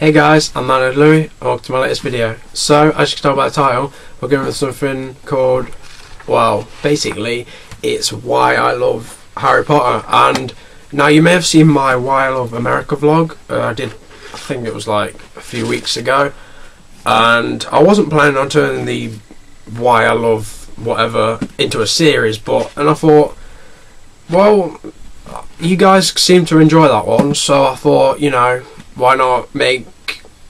Hey guys, I'm Leonard Louis, and welcome to my latest video. So, as you can tell by the title, we're going with something called, well, basically, it's why I love Harry Potter. And now you may have seen my Why I Love America vlog. I think it was like a few weeks ago. And I wasn't planning on turning the Why I Love whatever into a series, and I thought, well, you guys seem to enjoy that one, so I thought, why not make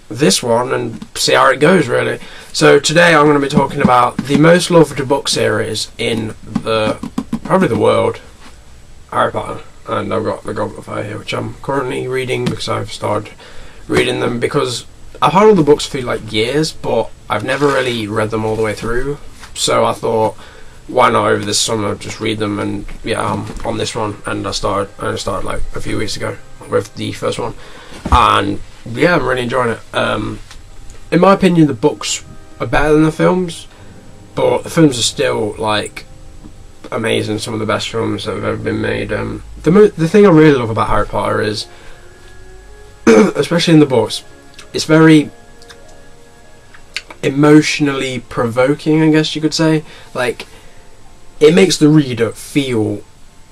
this one and see how it goes, really. So today I'm going to be talking about the most loved book series in probably the world, Harry Potter. And I've got the Goblet of Fire here, which I'm currently reading because I've started reading them because I've had all the books for like years, but I've never really read them all the way through. So I thought, why not over this summer just read them? And yeah, I'm on this one, and I started like a few weeks ago with the first one, and yeah, I'm really enjoying it. In my opinion, the books are better than the films, but the films are still like amazing. Some of the best films that have ever been made. The thing I really love about Harry Potter is, especially in the books, it's very emotionally provoking, I guess you could say. Like, it makes the reader feel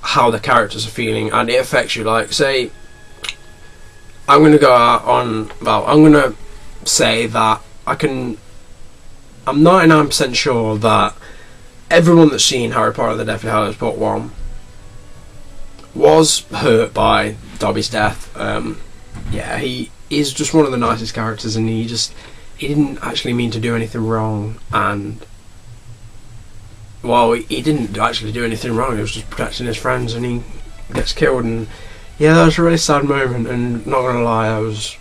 how the characters are feeling, and it affects you. Like, say, I'm going to go out on, I'm going to say that I'm 99% sure that everyone that's seen Harry Potter and the Deathly Hallows Part 1 was hurt by Dobby's death. Yeah, he is just one of the nicest characters, and he didn't actually mean to do anything wrong, and well, he didn't actually do anything wrong. He was just protecting his friends, and he gets killed. And yeah, that was a really sad moment. And not gonna lie, it's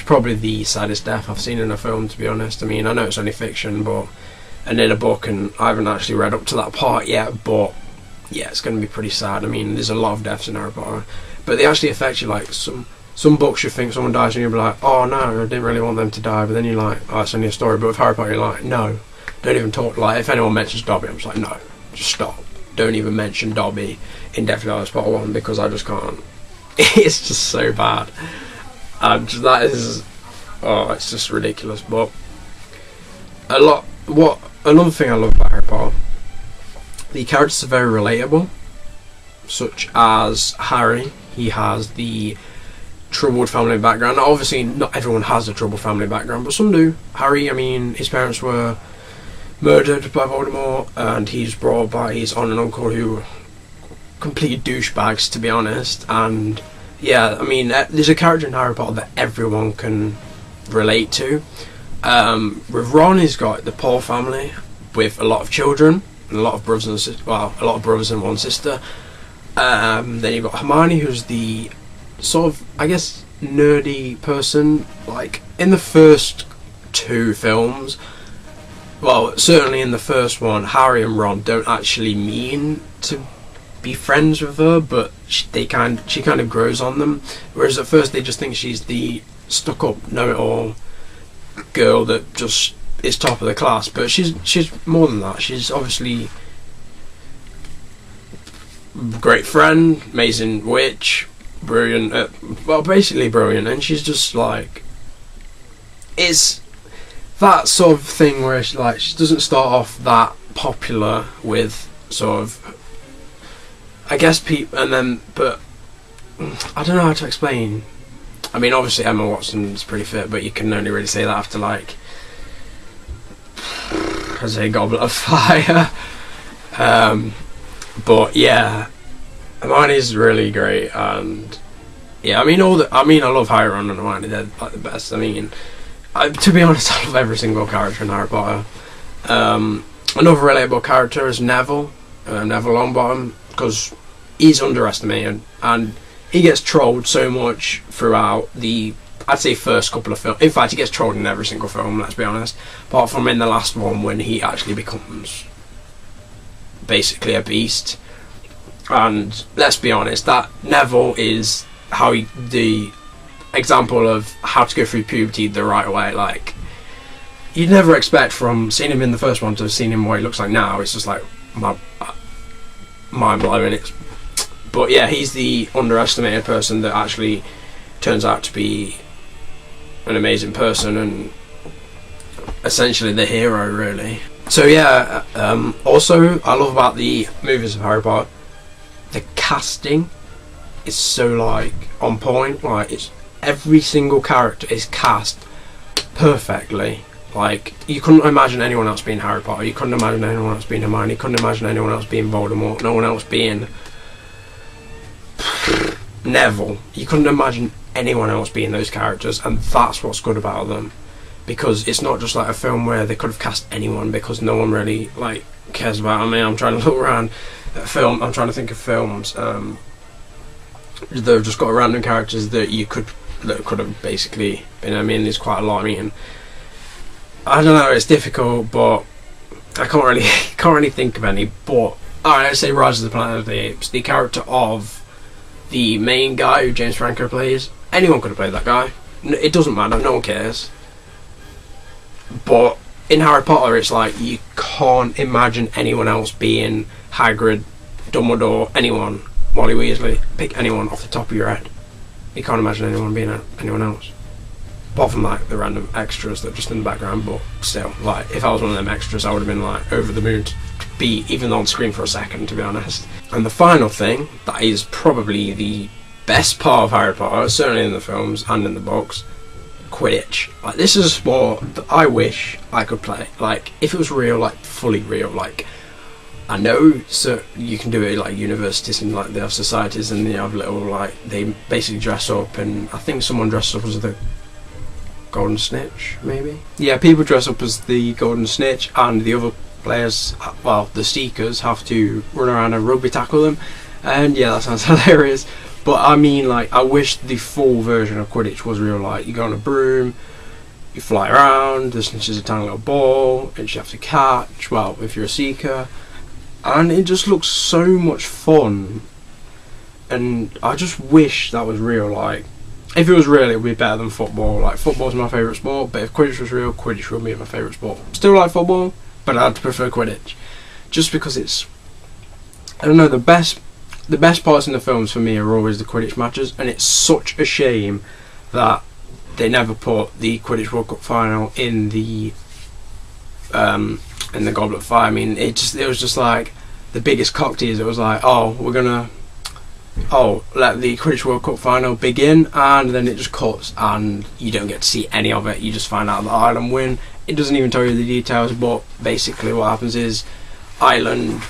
probably the saddest death I've seen in a film, to be honest. I mean, I know it's only fiction, and in a book, and I haven't actually read up to that part yet. But yeah, it's gonna be pretty sad. I mean, there's a lot of deaths in Harry Potter, but they actually affect you. Like some books, you think someone dies, and you'll be like, oh no, I didn't really want them to die. But then you're like, oh, it's only a story. But with Harry Potter, you're like, no. Don't even talk. Like, if anyone mentions Dobby, I'm just like, no, just stop. Don't even mention Dobby in Deathly Hallows Part 1, because I just can't. It's just so bad. And it's just ridiculous. But another thing I love about Harry Potter, the characters are very relatable. Such as Harry, he has the troubled family background. Obviously, not everyone has a troubled family background, but some do. Harry, I mean, his parents were murdered by Voldemort, and he's brought up by his aunt and uncle who are complete douchebags, to be honest. And yeah, I mean, there's a character in Harry Potter that everyone can relate to. With Ron, he's got the poor family with a lot of children and a lot of brothers and sisters. Well, a lot of brothers and one sister. Then you've got Hermione, who's the sort of, I guess, nerdy person. Like, in the first two films, well, certainly in the first one, Harry and Ron don't actually mean to be friends with her, but she kind of grows on them. Whereas at first they just think she's the stuck-up, know-it-all girl that just is top of the class. But she's more than that. She's obviously a great friend, amazing witch, brilliant. Basically brilliant, and she's just like, it's that sort of thing where she doesn't start off that popular with sort of, I guess, people, and then, but I don't know how to explain. I mean, obviously Emma Watson's pretty fit, but you can only really say that after, like, I say Goblet of Fire. But yeah, Hermione's really great, and yeah, I mean, I love Harry, Ron, and Hermione. They're like the best. I mean, to be honest, I love every single character in Harry Potter. Another relatable character is Neville Longbottom, because he's underestimated, and he gets trolled so much throughout I'd say first couple of films. In fact, he gets trolled in every single film, let's be honest, apart from in the last one when he actually becomes basically a beast. And let's be honest, that Neville is the example of how to go through puberty the right way. Like, you'd never expect from seeing him in the first one to have seen him what he looks like now. It's just like mind blowing. But yeah, he's the underestimated person that actually turns out to be an amazing person and essentially the hero, really. So yeah, also I love about the movies of Harry Potter, the casting is so like on point. Like it's every single character is cast perfectly. Like you couldn't imagine anyone else being Harry Potter, you couldn't imagine anyone else being Hermione, you couldn't imagine anyone else being Voldemort, no one else being Neville. You couldn't imagine anyone else being those characters, and that's what's good about them, because it's not just like a film where they could have cast anyone because no one really like cares about. I mean, I'm trying to look around at film, I'm trying to think of films they've just got random characters that could have basically been. I mean, there's quite a lot. I mean, I don't know, it's difficult, but I can't really think of any. But alright, I'd say Rise of the Planet of the Apes, the character of the main guy who James Franco plays, anyone could have played that guy. It doesn't matter, no one cares. But in Harry Potter, it's like you can't imagine anyone else being Hagrid, Dumbledore, anyone, Molly Weasley. Pick anyone off the top of your head. You can't imagine anyone being anyone else. Apart from like the random extras that are just in the background, but still, like if I was one of them extras, I would have been like over the moon to be even on screen for a second, to be honest. And the final thing that is probably the best part of Harry Potter, certainly in the films and in the books, Quidditch. Like this is a sport that I wish I could play. Like if it was real, like fully real. Like I know, so you can do it like universities and like they have societies and they have little like they basically dress up, and I think someone dressed up as the Golden Snitch, maybe. Yeah, people dress up as the Golden Snitch, and the other players, well, the Seekers, have to run around and rugby tackle them. And yeah, that sounds hilarious. But I mean, like, I wish the full version of Quidditch was real. Like, you go on a broom, you fly around, the snitch is a tiny little ball, which you have to catch, well, if you're a Seeker. And it just looks so much fun. And I just wish that was real. Like, if it was real, it would be better than football. Like, football's my favourite sport, but if Quidditch was real, Quidditch would be my favourite sport. Still like football, but I'd prefer Quidditch. Just because it's, I don't know, the best parts in the films for me are always the Quidditch matches, and it's such a shame that they never put the Quidditch World Cup final in the Goblet of Fire. I mean, it was just like the biggest cock tease. It was like, let the Quidditch World Cup final begin, and then it just cuts and you don't get to see any of it. You just find out that Ireland win. It doesn't even tell you the details, but basically what happens is Ireland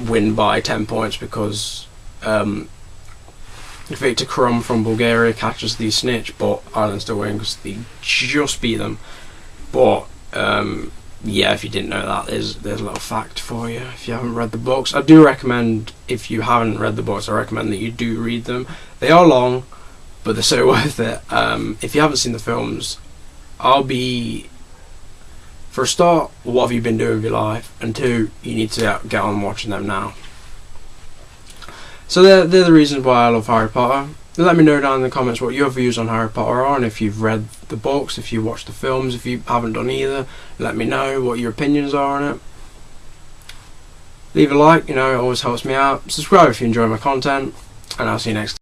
win by 10 points because Victor Krum from Bulgaria catches the snitch, but Ireland still win because they just beat them. But yeah, if you didn't know that, there's a little fact for you if you haven't read the books. I do recommend, if you haven't read the books, I recommend that you do read them. They are long, but they're so worth it. If you haven't seen the films, for a start, what have you been doing with your life? And two, you need to get on watching them now. So they're the reasons why I love Harry Potter. Let me know down in the comments what your views on Harry Potter are, and if you've read the books, if you watched the films, if you haven't done either, let me know what your opinions are on it. Leave a like, it always helps me out. Subscribe if you enjoy my content, and I'll see you next time.